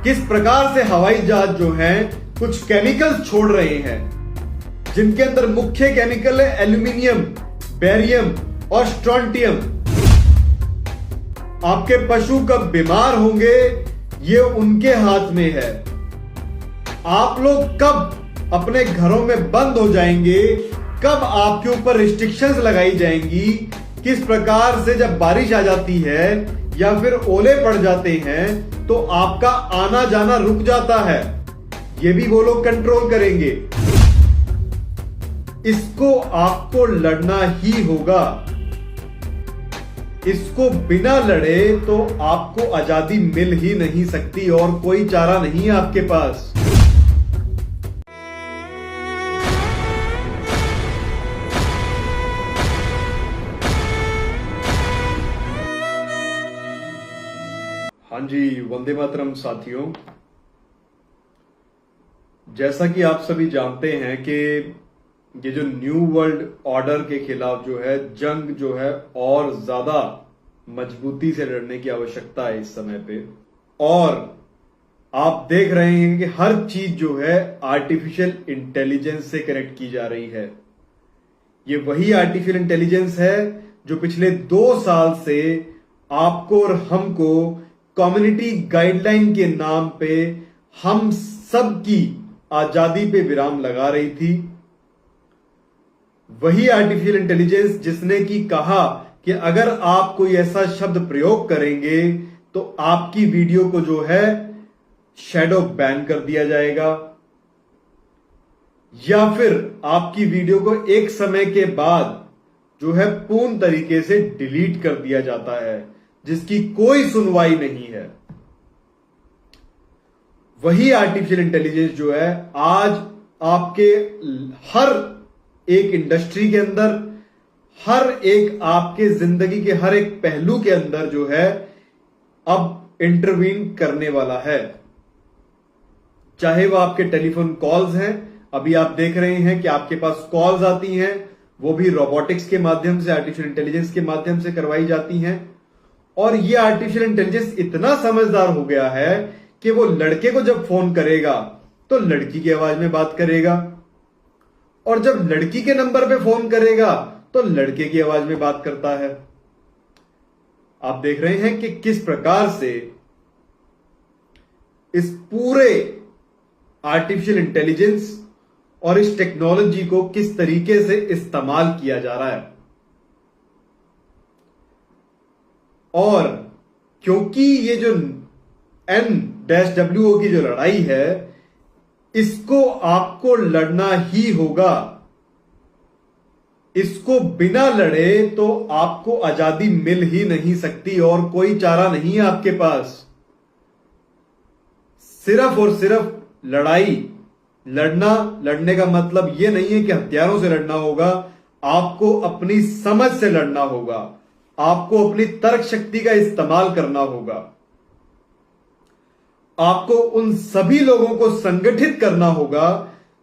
किस प्रकार से हवाई जहाज जो हैं कुछ केमिकल्स छोड़ रहे हैं, जिनके अंदर मुख्य केमिकल है एल्यूमिनियम, बेरियम और स्ट्रोंटियम। आपके पशु कब बीमार होंगे ये उनके हाथ में है। आप लोग कब अपने घरों में बंद हो जाएंगे, कब आपके ऊपर रिस्ट्रिक्शंस लगाई जाएंगी, किस प्रकार से जब बारिश आ जाती है या फिर ओले पड़ जाते हैं तो आपका आना जाना रुक जाता है, ये भी वो लोग कंट्रोल करेंगे। इसको आपको लड़ना ही होगा। इसको बिना लड़े तो आपको आजादी मिल ही नहीं सकती और कोई चारा नहीं है आपके पास। हाँ जी, वंदे मातरम साथियों। जैसा कि आप सभी जानते हैं कि ये जो न्यू वर्ल्ड ऑर्डर के खिलाफ जो है जंग जो है और ज्यादा मजबूती से लड़ने की आवश्यकता है इस समय पे। और आप देख रहे हैं कि हर चीज जो है आर्टिफिशियल इंटेलिजेंस से कनेक्ट की जा रही है। ये वही आर्टिफिशियल इंटेलिजेंस है जो पिछले 2 साल से आपको और हमको कम्युनिटी गाइडलाइन के नाम पे हम सब की आजादी पे विराम लगा रही थी। वही आर्टिफिशियल इंटेलिजेंस जिसने की कहा कि अगर आप कोई ऐसा शब्द प्रयोग करेंगे तो आपकी वीडियो को जो है शैडो बैन कर दिया जाएगा या फिर आपकी वीडियो को एक समय के बाद जो है पूर्ण तरीके से डिलीट कर दिया जाता है, जिसकी कोई सुनवाई नहीं है। वही आर्टिफिशियल इंटेलिजेंस जो है आज आपके हर एक इंडस्ट्री के अंदर, हर एक आपके जिंदगी के हर एक पहलू के अंदर जो है अब इंटरवीन करने वाला है। चाहे वो आपके टेलीफोन कॉल्स हैं, अभी आप देख रहे हैं कि आपके पास कॉल्स आती हैं, वो भी रोबोटिक्स के माध्यम से, आर्टिफिशियल इंटेलिजेंस के माध्यम से करवाई जाती हैं। और ये आर्टिफिशियल इंटेलिजेंस इतना समझदार हो गया है कि वो लड़के को जब फोन करेगा तो लड़की की आवाज में बात करेगा, और जब लड़की के नंबर पे फोन करेगा तो लड़के की आवाज में बात करता है। आप देख रहे हैं कि किस प्रकार से इस पूरे आर्टिफिशियल इंटेलिजेंस और इस टेक्नोलॉजी को किस तरीके से इस्तेमाल किया जा रहा है। और क्योंकि ये जो N-WO की जो लड़ाई है, इसको आपको लड़ना ही होगा। इसको बिना लड़े तो आपको आजादी मिल ही नहीं सकती और कोई चारा नहीं है आपके पास। सिर्फ और सिर्फ लड़ने का मतलब यह नहीं है कि हथियारों से लड़ना होगा। आपको अपनी समझ से लड़ना होगा, आपको अपनी तर्क शक्ति का इस्तेमाल करना होगा, आपको उन सभी लोगों को संगठित करना होगा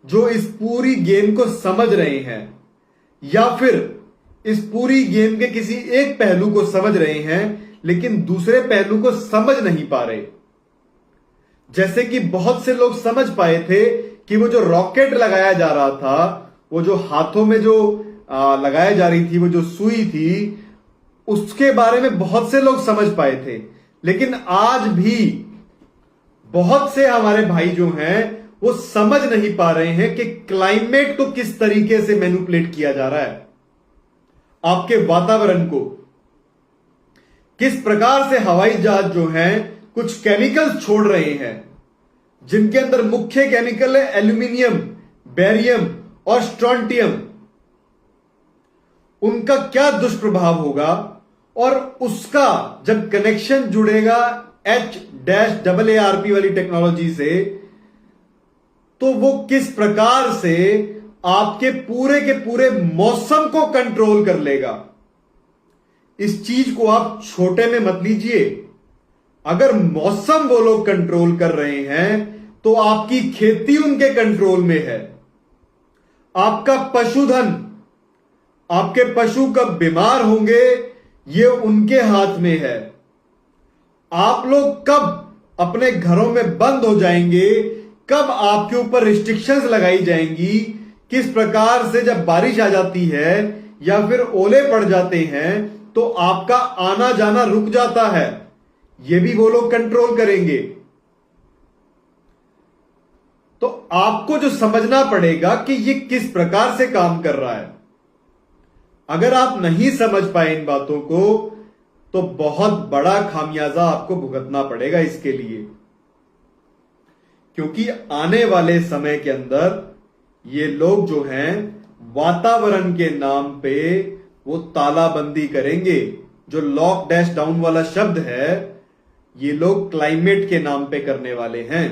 जो इस पूरी गेम को समझ रहे हैं या फिर इस पूरी गेम के किसी एक पहलू को समझ रहे हैं लेकिन दूसरे पहलू को समझ नहीं पा रहे। जैसे कि बहुत से लोग समझ पाए थे कि वो जो रॉकेट लगाया जा रहा था, वो जो हाथों में जो लगाया जा रही थी, वो जो सुई थी, उसके बारे में बहुत से लोग समझ पाए थे। लेकिन आज भी बहुत से हमारे भाई जो हैं वो समझ नहीं पा रहे हैं कि क्लाइमेट को किस तरीके से मैनिपुलेट किया जा रहा है, आपके वातावरण को किस प्रकार से हवाई जहाज जो हैं कुछ केमिकल्स छोड़ रहे हैं, जिनके अंदर मुख्य केमिकल है एल्यूमिनियम, बेरियम और स्ट्रोंटियम। उनका क्या दुष्प्रभाव होगा और उसका जब कनेक्शन जुड़ेगा H-AARP वाली टेक्नोलॉजी से, तो वो किस प्रकार से आपके पूरे के पूरे मौसम को कंट्रोल कर लेगा। इस चीज को आप छोटे में मत लीजिए। अगर मौसम वो लोग कंट्रोल कर रहे हैं तो आपकी खेती उनके कंट्रोल में है। आपका पशुधन, आपके पशु कब बीमार होंगे ये उनके हाथ में है। आप लोग कब अपने घरों में बंद हो जाएंगे, कब आपके ऊपर रिस्ट्रिक्शंस लगाई जाएंगी, किस प्रकार से जब बारिश आ जाती है या फिर ओले पड़ जाते हैं तो आपका आना जाना रुक जाता है, यह भी वो लोग कंट्रोल करेंगे। तो आपको जो समझना पड़ेगा कि यह किस प्रकार से काम कर रहा है। अगर आप नहीं समझ पाए इन बातों को तो बहुत बड़ा खामियाजा आपको भुगतना पड़ेगा इसके लिए, क्योंकि आने वाले समय के अंदर ये लोग जो हैं वातावरण के नाम पे वो तालाबंदी करेंगे। जो लॉक डैश डाउन वाला शब्द है ये लोग क्लाइमेट के नाम पे करने वाले हैं,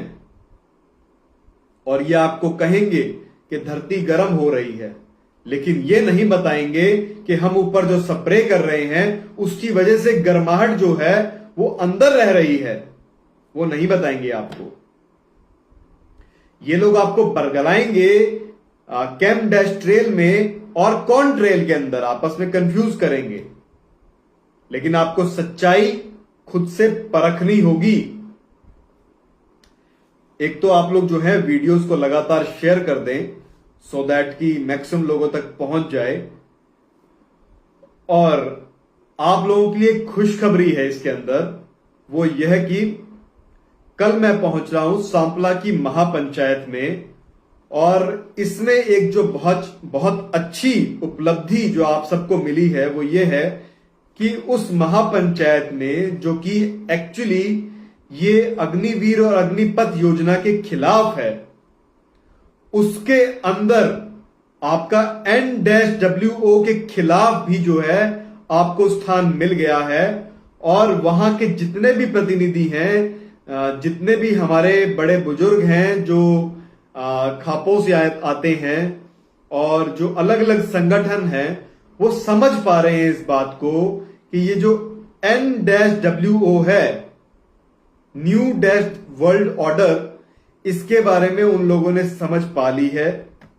और ये आपको कहेंगे कि धरती गर्म हो रही है, लेकिन ये नहीं बताएंगे कि हम ऊपर जो स्प्रे कर रहे हैं उसकी वजह से गर्माहट जो है वो अंदर रह रही है, वो नहीं बताएंगे आपको। ये लोग आपको बरगलाएंगे कैंप डैश ट्रेल में और कौन ट्रेल के अंदर, आपस में कंफ्यूज करेंगे, लेकिन आपको सच्चाई खुद से परखनी होगी। एक तो आप लोग जो है वीडियोस को लगातार शेयर कर दें सो दैट कि मैक्सिमम लोगों तक पहुंच जाए, और आप लोगों के लिए खुशखबरी है इसके अंदर, वो यह कि कल मैं पहुंच रहा हूं सांपला की महापंचायत में, और इसमें एक जो बहुत बहुत अच्छी उपलब्धि जो आप सबको मिली है वो ये है कि उस महापंचायत में, जो कि एक्चुअली ये अग्निवीर और अग्निपथ योजना के खिलाफ है, उसके अंदर आपका N-WO के खिलाफ भी जो है आपको स्थान मिल गया है। और वहां के जितने भी प्रतिनिधि हैं, जितने भी हमारे बड़े बुजुर्ग हैं जो खापों से आते हैं और जो अलग अलग संगठन हैं, वो समझ पा रहे हैं इस बात को कि ये जो N-WO है, न्यू डैश वर्ल्ड ऑर्डर, इसके बारे में उन लोगों ने समझ पा ली है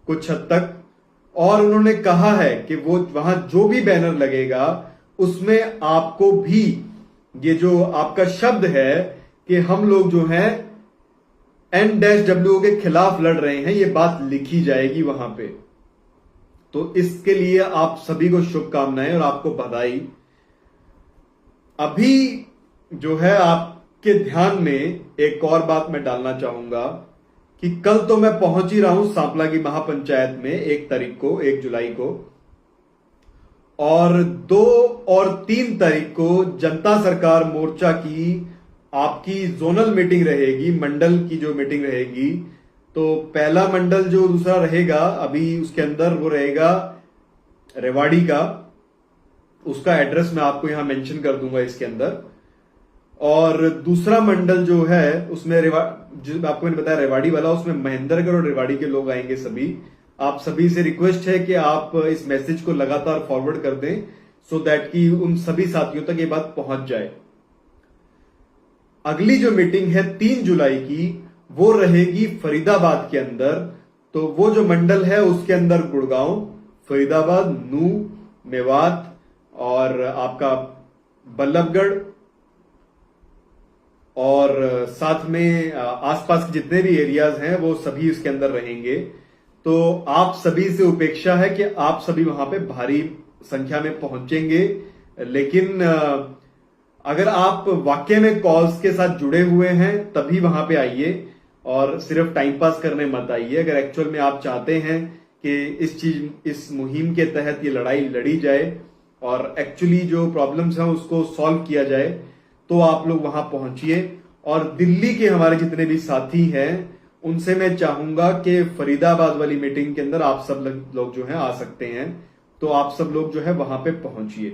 कुछ हद तक, और उन्होंने कहा है कि वो वहां जो भी बैनर लगेगा उसमें आपको भी ये जो आपका शब्द है कि हम लोग जो हैं N-WO के खिलाफ लड़ रहे हैं, ये बात लिखी जाएगी वहां पे। तो इसके लिए आप सभी को शुभकामनाएं और आपको बधाई। अभी जो है आपके ध्यान में एक और बात मैं डालना चाहूंगा कि कल तो मैं पहुंच ही रहा हूं सांपला की महापंचायत में 1 तारीख को, 1 जुलाई को, और 2 और 3 तारीख को जनता सरकार मोर्चा की आपकी जोनल मीटिंग रहेगी, मंडल की जो मीटिंग रहेगी। तो पहला मंडल जो दूसरा रहेगा अभी उसके अंदर वो रहेगा रेवाड़ी का, उसका एड्रेस मैं आपको यहां मेंशन कर दूंगा इसके अंदर। और दूसरा मंडल जो है उसमें जो आपको मैंने बताया रेवाड़ी वाला, उसमें महेंद्रगढ़ और रेवाड़ी के लोग आएंगे सभी। आप सभी से रिक्वेस्ट है कि आप इस मैसेज को लगातार फॉरवर्ड कर दें सो दैट कि उन सभी साथियों तक ये बात पहुंच जाए। अगली जो मीटिंग है 3 जुलाई की, वो रहेगी फरीदाबाद के अंदर। तो वो जो मंडल है उसके अंदर गुड़गांव, फरीदाबाद, नूह, मेवात और आपका बल्लभगढ़ और साथ में आसपास के जितने भी एरियाज हैं वो सभी उसके अंदर रहेंगे। तो आप सभी से उपेक्षा है कि आप सभी वहां पे भारी संख्या में पहुंचेंगे, लेकिन अगर आप वाकई में कॉज के साथ जुड़े हुए हैं तभी वहां पे आइए और सिर्फ टाइम पास करने मत आइए। अगर एक्चुअल में आप चाहते हैं कि इस मुहिम के तहत ये लड़ाई लड़ी जाए और एक्चुअली जो प्रॉब्लम्स हैं उसको सॉल्व किया जाए, तो आप लोग वहां पहुंचिए। और दिल्ली के हमारे जितने भी साथी हैं उनसे मैं चाहूंगा कि फरीदाबाद वाली मीटिंग के अंदर आप सब लोग जो हैं आ सकते हैं, तो आप सब लोग जो है वहां पे पहुंचिए।